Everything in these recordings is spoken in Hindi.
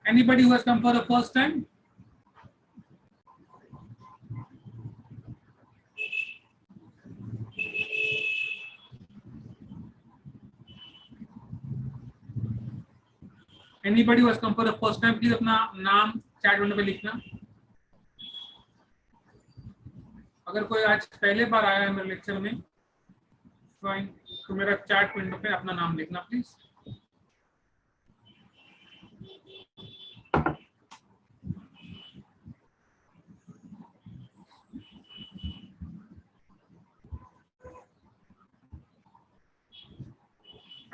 Anybody who has come for the first time? Anybody who has come for the first time, please अपना नाम चैट विंडो पे लिखना. अगर कोई आज पहले बार आया है मेरे लेक्चर में, फाइन, तो मेरा चैट विंडो पे अपना नाम लिखना प्लीज.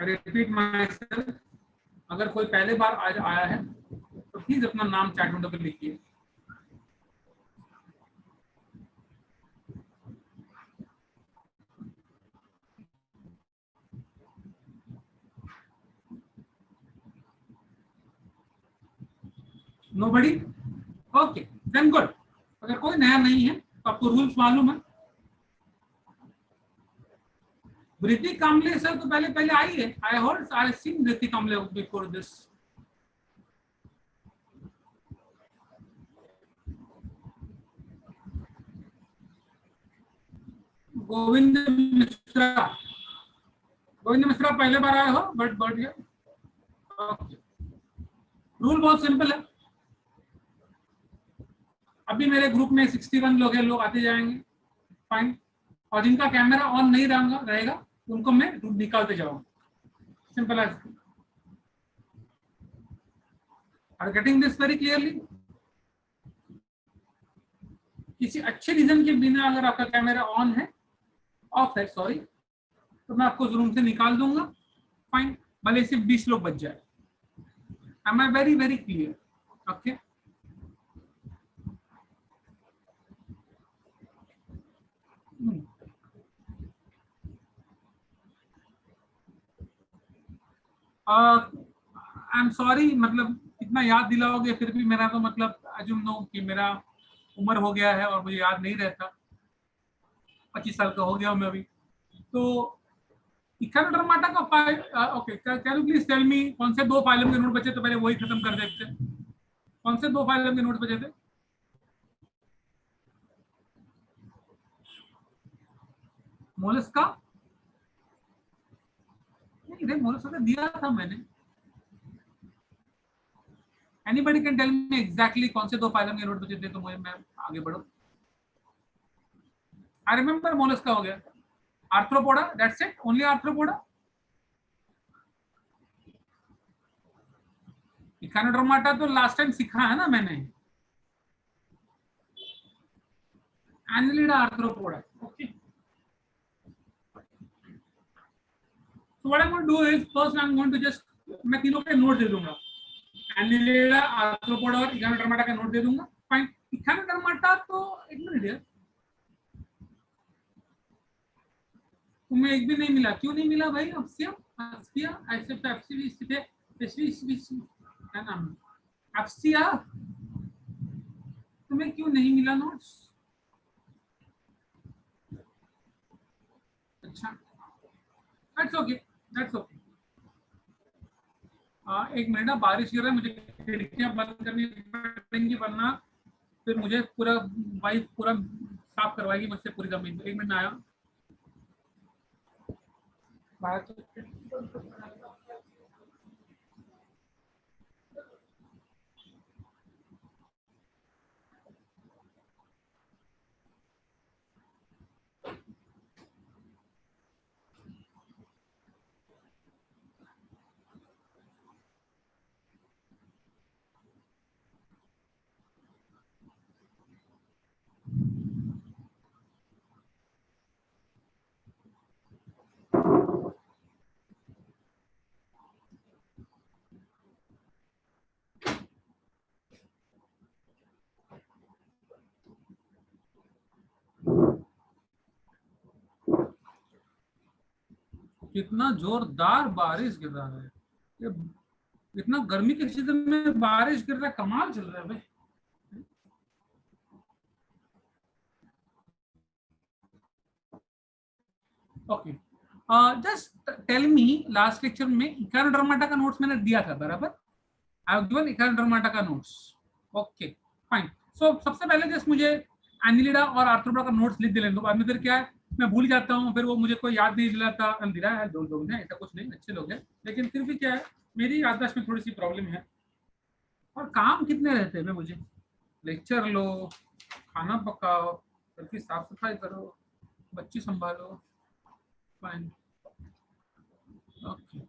I repeat myself, अगर कोई पहले बार आज आया है तो प्लीज अपना नाम चैट विंडो पे लिखिए. Nobody? Okay, then good. अगर कोई नया नहीं है तो आपको रूल्स मालूम है. Briti Kamble सर तो पहले आई है. I seen Briti Kamble before this. Govind Mishra पहले बार आए हो, बट रूल बहुत सिंपल है. अभी मेरे ग्रुप में 61 लोग हैं, लोग आते जाएंगे, फाइन. और जिनका कैमरा ऑन नहीं रहेगा उनको मैं निकालते जाऊंगा. Simple as. Are getting this very clearly? किसी अच्छे रीजन के बिना अगर आपका कैमरा ऑन है, ऑफ है सॉरी, तो मैं आपको रूम से निकाल दूंगा, फाइन. भले सिर्फ 20 लोग बच जाए. Am I very very clear? Okay. I am sorry, मतलब इतना याद दिलाओगे फिर भी मेरा तो मतलब अज्यूम नो कि मेरा उम्र हो गया है और मुझे याद नहीं रहता. 25 साल का हो गया हूं मैं अभी. तो इकोनोड्रामाटा का file, okay, can you please tell me कौन से 2 फाइलम के नोट बचे तो पहले वही खत्म कर देते. कौन से 2 फाइलम के नोट बचे थे? मोलस्का? नहीं रे, मोलस्का दिया था मैंने. Anybody can tell me exactly कौन से 2 फाइलम के नोट बचे थे तो मैं आगे बढ़ूं. I remember मोलस्का हो गया. Arthropoda, that's it, only Arthropoda. Echinodermata तो लास्ट टाइम सिखा है ना मैंने. Annelida, Arthropoda. Okay. So what I'm going to do is first I'm going to just, मैं तीनों के नोट दे दूंगा. एनिलिडा, आर्थ्रोपोडा और इकोनोड्रामाटा का नोट दे दूंगा. फाइन. इकोनोड्रामाटा तो एक मिनट यार, तुम्हें एक भी नहीं मिला. क्यों नहीं मिला भाई? अफ्सिया, क्या नाम है? अफ्सिया, तुम्हें क्यों नहीं मिला नोट्स? अच्छा, दैट्स ओके, दैट्स ओके. एक मिनट, बारिश गिर रहा है, मुझे खिड़कियां बंद करनी पड़ेंगी वरना फिर मुझे पूरा वाइफ पूरा साफ करवाएगी मुझसे पूरी जमीन. 1 मिनट में आया. कितना जोरदार बारिश गिर रहा है. ये इतना गर्मी के सीजन में बारिश गिर रहा है, कमाल चल रहा है भाई. Okay, just tell me, last lecture में इकोनोड्रामाटा का नोट्स मैंने दिया था बराबर. आई हैव गिवन इकेनोडर्माटा का नोट्स। Okay fine. सो सबसे पहले जस्ट मुझे एनिलिडा और आर्थ्रोपोडा का नोट्स लिख लेने दो, बाद में फिर क्या है मैं भूल जाता हूँ, फिर वो मुझे कोई याद नहीं दिलाता। अंधेरा है, दो लोग हैं, ऐसा कुछ नहीं, अच्छे लोग हैं, लेकिन फिर भी क्या है मेरी याददाश्त में थोड़ी सी प्रॉब्लम है। और काम कितने रहते हैं मुझे, लेक्चर लो, खाना पकाओ, घर की साफ सफाई करो, बच्ची संभालो। Fine, okay.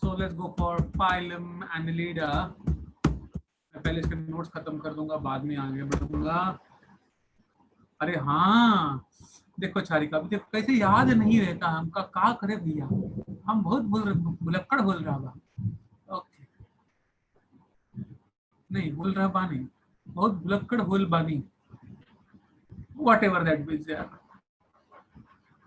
So let's go for phylum Annelida. मैं पहले इसके नोट्स खत्म कर दूंगा, बाद में आगे बढ़ूंगा। अरे हाँ, देखो चारिका, अभी देखो कैसे याद नहीं रहता हमका, का करे भैया, हम बहुत भुलक्कड़ बोल रहा बा। ओके, नहीं बोल रहा बानी, बहुत भुलक्कड़ बोल बानी, वॉट एवर दैट मीन्स यार।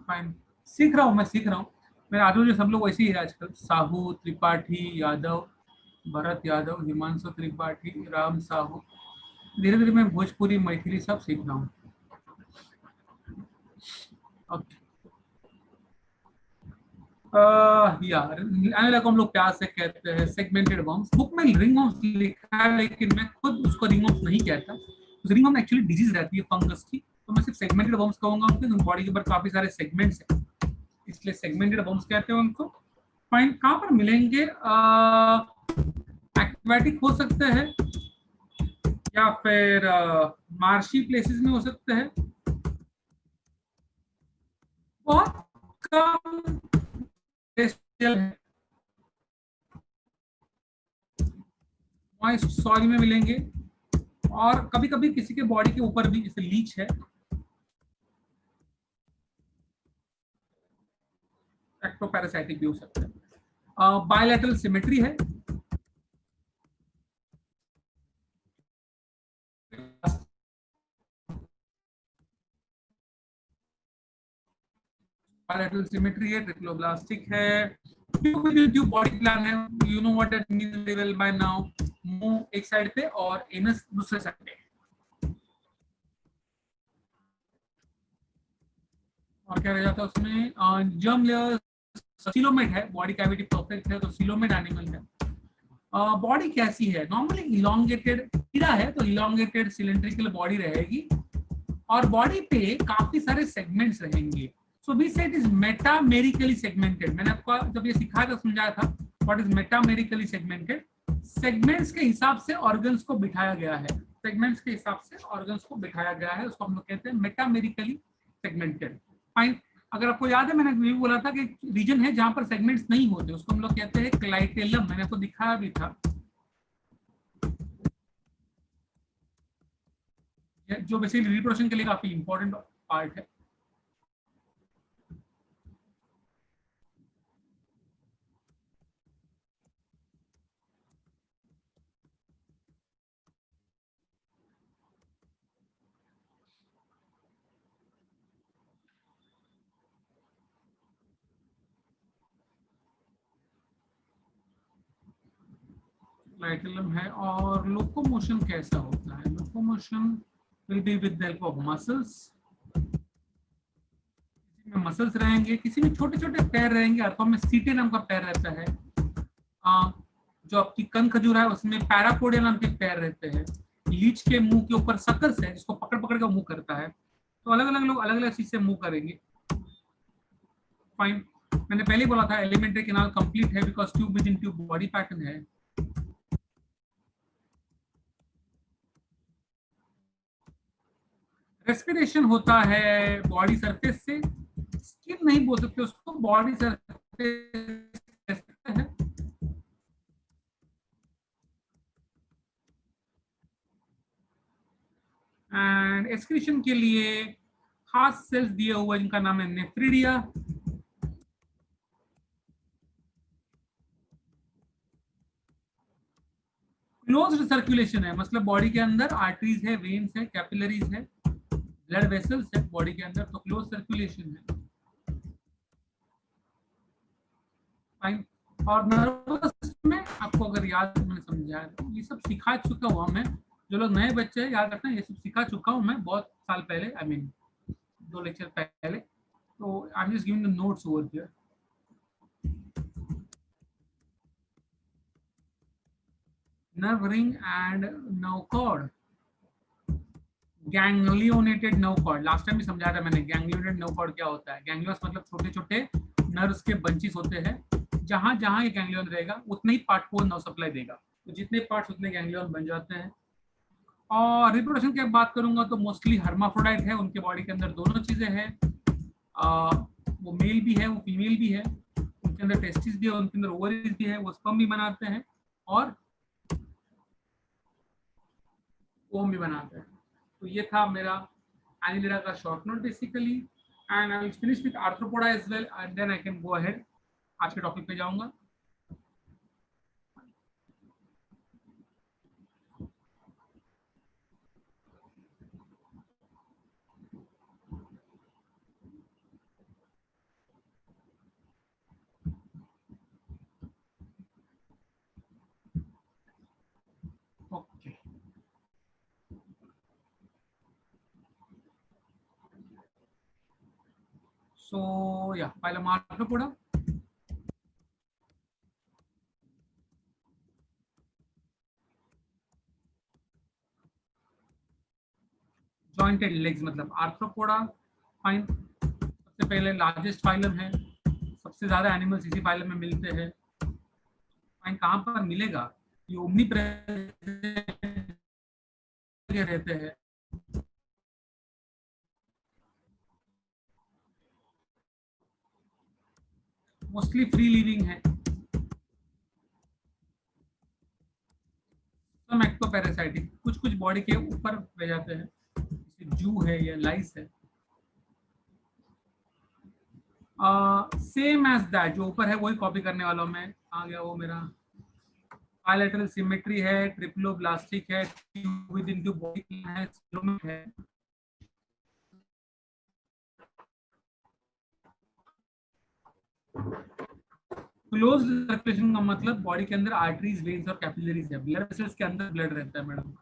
फाइन, सीख रहा हूँ, मैं सीख रहा हूँ। मेरे आजू जो सब लोग वैसे ही है आजकल, साहू, त्रिपाठी, यादव, भरत यादव, हिमांशु त्रिपाठी, राम साहू। धीरे धीरे मैं भोजपुरी, मैथिली सब सीख रहा हूँ। ओके, यार एनाला को हम लोग प्यार से कहते हैं सेगमेंटेड वर्म्स। बुक में रिंग वर्म्स लिखा है, लेकिन मैं खुद उसको रिंग वर्म्स नहीं कहता। रिंग वर्म एक्चुअली डिजीज रहती है फंगस की, तो मैं सिर्फ सेगमेंटेड वर्म्स कहूंगा क्योंकि बॉडी के ऊपर काफी सारे सेगमेंट्स हैं, इसलिए सेगमेंटेड वर्म्स कहते हैं उनको। फाइन, कहाँ पर मिलेंगे? एक्वेटिक हो सकते हैं, या फिर मार्शी प्लेसेस में हो सकते हैं, बहुत कम है, मॉइस्ट सॉइल में मिलेंगे, और कभी कभी किसी के बॉडी के ऊपर भी, जैसे लीच है, एक्टोपैरासाइटिक भी हो सकता है। बायलैटरल सिमेट्री है, बायलैटरल सिमेट्री है, ट्रिप्लोब्लास्टिक है, ट्यूब बॉडी प्लान है, you know what that means well by now. मुंह एक साइड पे और एनस दूसरे साइड पे। और क्या रह जाता है उसमें? जर्म लेयर, सिलोमेट है, बॉडी कैविटी परफेक्ट है तो सिलोमेट एनिमल है। बॉडी कैसी है? नॉर्मली इलोंगेटेड, कीड़ा है तो इलोंगेटेड सिलेंड्रिकल बॉडी रहेगी, और बॉडी पे काफी सारे सेगमेंट्स रहेंगे। सो वी से इट इज मेटामेरिकली सेगमेंटेड। मैंने आपको जब ये सिखाया था, समझाया था what is metamerically segmented. Segments के हिसाब से ऑर्गन्स को बिठाया गया है, सेगमेंट्स के हिसाब से ऑर्गन्स को बिठाया गया है, उसको हम लोग कहते हैं मेटामेरिकली सेगमेंटेड। फाइन, अगर आपको याद है मैंने ये बोला था कि रीजन है जहां पर सेगमेंट्स नहीं होते उसको हम लोग कहते हैं क्लाइटेलम, मैंने आपको दिखाया भी था, जो बेसिकली रिप्रोडक्शन के लिए काफी इंपॉर्टेंट पार्ट है। क्लाइटेलम है, और लोकोमोशन कैसा होता है? Locomotion will be with the help of muscles, में मसल्स रहेंगे, किसी में छोटे छोटे पैर रहेंगे, अर्थों में सीटे नाम का पैर रहता है। जो आपकी कन खजूर है उसमें पैरापोडिया नाम के पैर रहते हैं। लीच के मुंह के ऊपर सकस है जिसको पकड़ पकड़ कर मुंह करता है। तो अलग अलग लोग अलग अलग चीज से मुंह करेंगे। फाइन, मैंने पहले ही बोला था एलिमेंट्री कैनाल कंप्लीट है because tube with in tube body pattern है। रेस्पिरेशन होता है बॉडी सरफेस से, स्किन नहीं बोल सकते उसको, बॉडी सरफेस है। एंड एक्सक्रीशन के लिए खास सेल्स दिए हुए जिनका नाम है नेफ्रिडिया। क्लोज्ड सर्कुलेशन है, मतलब बॉडी के अंदर आर्टरीज है, वेन्स है, कैपिलरीज है, ब्लड वेसल्स है बॉडी के अंदर, तो क्लोज सर्कुलेशन है। फाइन, और नर्वस में आपको अगर याद मैंने समझाया तो ये सब सिखा चुका हुआ मैं, जो लोग नए बच्चे हैं, याद रखना ये सब सिखा चुका हूँ मैं बहुत साल पहले, आई मीन 2 लेक्चर पहले। तो I am just giving the notes over here. Nerve ring and nerve cord, ganglionated nerve cord, last time भी समझाया था मैंने। गैंग्लियोनेटेड नर्व कॉर्ड क्या होता है? गैंग्लियस मतलब छोटे छोटे नर्व्स के बंचेस होते हैं, जहां जहां ये गैंग्लियन रहेगा उतने ही पार्ट को नर्व सप्लाई देगा, तो जितने पार्ट्स उतने गैंग्लियन बन जाते हैं। और रिप्रोडक्शन की बात करूंगा तो मोस्टली हर्माफ्रोडाइट है, उनके बॉडी के अंदर दोनों चीजें हैं। वो मेल भी है, वो फीमेल भी है, उनके अंदर टेस्टिस भी है, उनके अंदर ओवरीज भी है, वो स्पर्म भी बनाते हैं और ओम भी बनाते हैं। तो ये था मेरा एनिलिडा का short note basically, and I will finish with arthropoda as well and then I can go ahead, आज के टॉपिक पे जाऊंगा। ओके, सो या phylum Arthropoda, जॉइंटेड लेग्स मतलब आर्थ्रोपोडा फाइन। सबसे पहले लार्जेस्ट फाइलम है, सबसे ज्यादा एनिमल्स इसी फाइलम में मिलते हैं। फाइन कहाँ पर मिलेगा? ये ओमनी प्रेजेंट रहते हैं, मोस्टली फ्री लिविंग है, सब एक्टोपैरासाइटिक, कुछ कुछ बॉडी के ऊपर रह जाते हैं, जैसे जू है या लाइस है। सेम एज दैट, जो ऊपर है वही कॉपी करने वाला हूं मैं। आ गया वो मेरा बायलैटरल सिमेट्री है, ट्रिप्लोब्लास्टिक है, विद इनटू बॉडी है, सिलोमिक है। क्लोज सर्कुलेशन का मतलब बॉडी के अंदर आर्टरीज, वेन्स और कैपिलरीज है, ब्लड वेसल्स के अंदर ब्लड रहता है मैडम,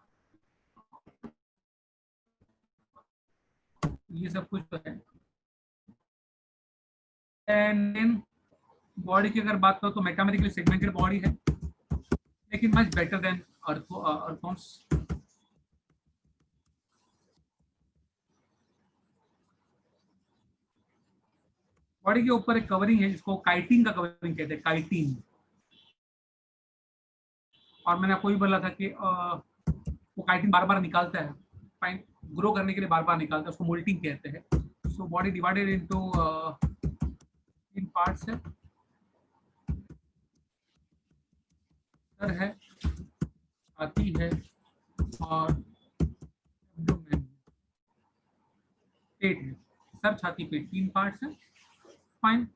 ये सब कुछ तो है। एंड बॉडी की अगर बात करो तो मेटामेरिकली सेगमेंटेड बॉडी है, लेकिन मच बेटर देन अर्थॉन्स। बॉडी के ऊपर एक कवरिंग है जिसको काइटिन का कवरिंग कहते हैं, काइटिन। और मैंने आपको भी बोला था कि वो काइटिन बार बार निकालता है, फाइन, ग्रो करने के लिए बार बार निकालता है, उसको मोल्टिंग कहते हैं। So body divided into 3 parts है, सर है, छाती है और abdomen, पेट है। सर, छाती, पेट, 3 पार्ट्स है, फाइन।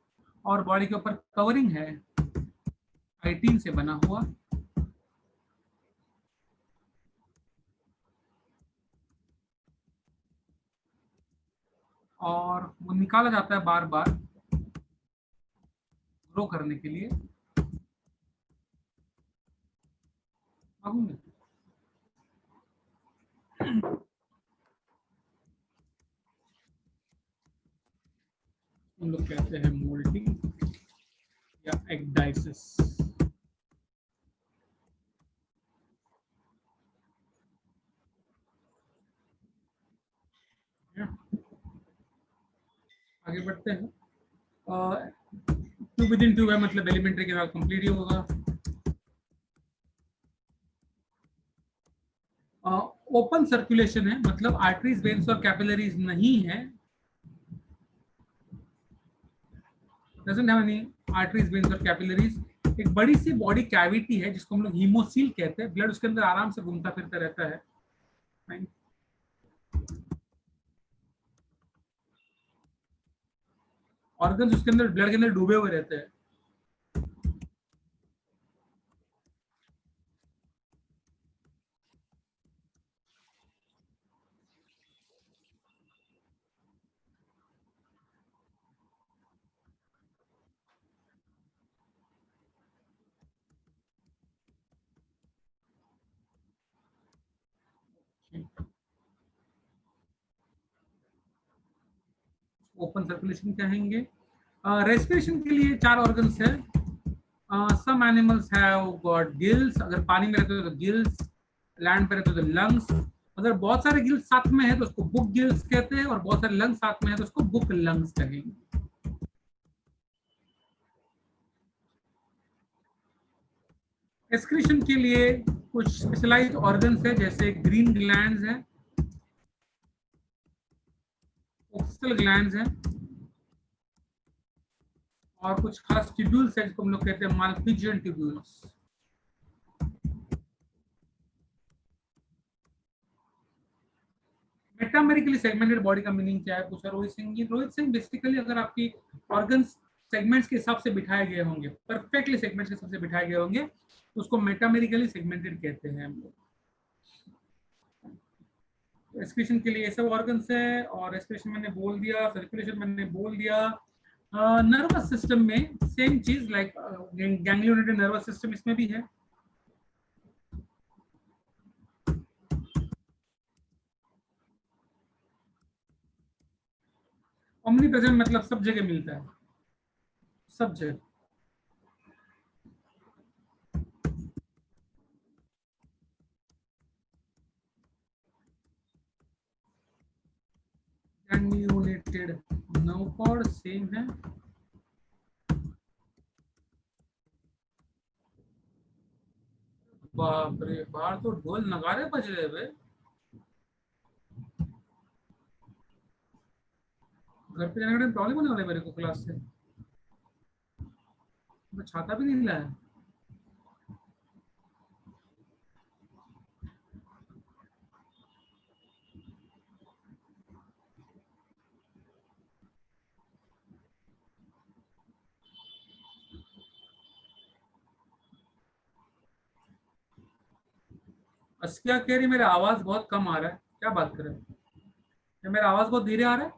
और बॉडी के ऊपर कवरिंग है काइटिन से बना हुआ, और वो निकाला जाता है बार बार ग्रो करने के लिए। हम लोग कहते हैं मोल्टिंग या एक्डाइसिस। आगे बढ़ते हैं। टू विद इन टू है मतलब एलिमेंट्री के बाद कंप्लीट ही होगा। ओपन सर्कुलेशन है मतलब आर्टरीज, वेन्स और कैपिलरीज नहीं है, doesn't have any arteries, veins और कैपिलरीज। एक बड़ी सी बॉडी कैविटी है जिसको हम लोग हीमोसील कहते हैं, ब्लड उसके अंदर आराम से घूमता फिरता रहता है। ऑर्गन्स उसके अंदर ब्लड के अंदर डूबे हुए रहते हैं। ओपन सर्कुलेशन कहेंगे। रेस्पिरेशन के लिए 4 ऑर्गन्स है। Some animals have got gills, अगर पानी में रहते हो तो गिल्स, लैंड पे रहते हो तो लंग्स। अगर बहुत सारे गिल्स साथ में है तो उसको बुक गिल्स कहते हैं, और बहुत सारे लंग्स साथ में है तो उसको बुक लंग्स कहेंगे। एक्सक्रीशन के लिए कुछ स्पेशलाइज्ड ऑर्गन्स है, जैसे ग्रीन ग्लैंड्स है, ऑक्सियल ग्लैंड्स है, और कुछ खास ट्यूब्यूल्स है जिसको हम लोग कहते हैं माल्पिजियन ट्यूब्यूल्स। मेटामेरिकली सेगमेंटेड बॉडी का मीनिंग क्या है, पूछा रोहित सिंह जी। रोहित सिंह, बेसिकली अगर आपकी ऑर्गन्स सेगमेंट्स के हिसाब से बिठाए गए होंगे, परफेक्टली सेगमेंट्स के हिसाब से बिठाए गए होंगे, तो उसको मेटामेरिकली सेगमेंटेड कहते हैं हम लोग। एक्सक्रीशन के लिए ये सब ऑर्गन्स है, और एक्सक्रीशन मैंने बोल दिया, सर्कुलेशन मैंने बोल दिया। नर्वस सिस्टम में सेम चीज, लाइक गैंग्लियोनेटेड नर्वस सिस्टम इसमें भी है। ओमनी प्रेजेंट मतलब सब जगह मिलता है, सब जगह। गैंग्लियोनेटेड नर्व कॉर्ड सेम है। बाप रे, बाहर तो ढोल नगाड़े बज रहे हैं। घर पे जाने का प्रॉब्लम होने वाला है मेरे को क्लास से। मैं छाता भी नहीं लाया। अस्किया कह रही मेरा आवाज बहुत कम आ रहा है, क्या बात कर रहे हैं? क्या मेरा आवाज बहुत धीरे आ रहा है?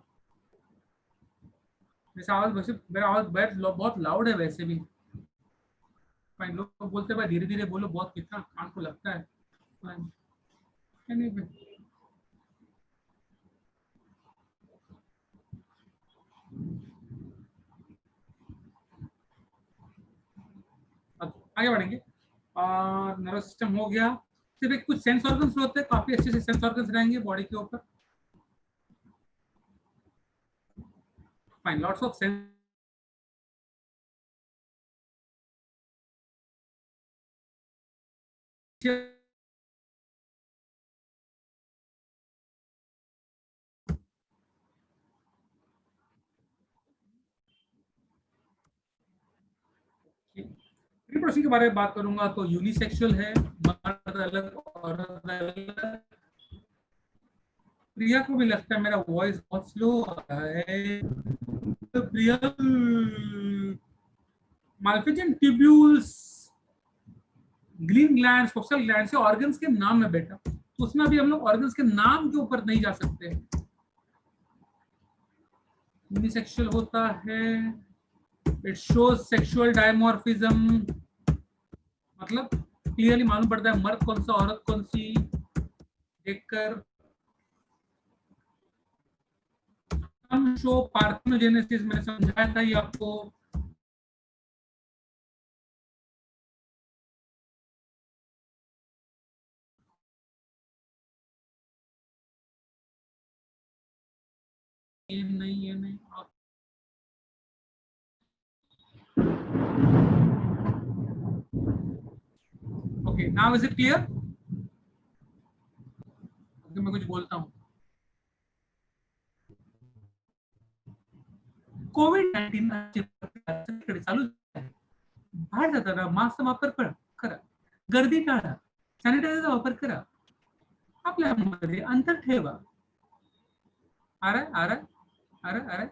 वैसे आवाज, वैसे मेरा आवाज बहुत लाउड है वैसे भी। फाइन, लोग बोलते हैं भाई धीरे धीरे बोलो, बहुत कितना कान को लगता है। फाइन, anyway, अब आगे बढ़ेंगे। नर्वस सिस्टम हो गया। सिर्फ एक कुछ सेंस ऑर्गन्स होते हैं, काफी अच्छे से सेंस ऑर्गन्स रहेंगे बॉडी के ऊपर। Fine, lots of sense. Reproduction के बारे में बात करूंगा तो यूनिसेक्सुअल है, मर्द अलग औरत अलग। प्रिया को भी लगता है मेरा वॉइस बहुत स्लो आ रहा है। तो Priya, Malpighian tubules, green glands, coxal glands, organs के नाम है बेटा, तो उसमें अभी हम लोग ऑर्गन्स के नाम के ऊपर नहीं जा सकते। यूनिसेक्सुअल होता है, इट शोज सेक्सुअल डायमॉर्फिज्म, मतलब क्लियरली मालूम पड़ता है मर्द कौन सा औरत कौन सी देखकर। हम शो पार्थेनोजेनेसिस मैंने समझाया था ये आपको। ये नहीं okay, now is it clear? मैं कुछ बोलता हूँ। कोविड 19 चालू आहे. बाहेर जाताना मास्क वापर करा, गर्दी टाळा, सॅनिटायझरचा वापर करा, आपल्यामध्ये अंतर ठेवा. अरे अरे अरे अरे,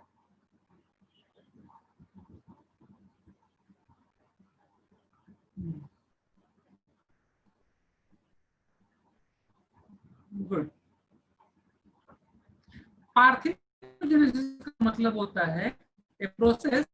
गुड। पार्थिव का मतलब होता है ए प्रोसेस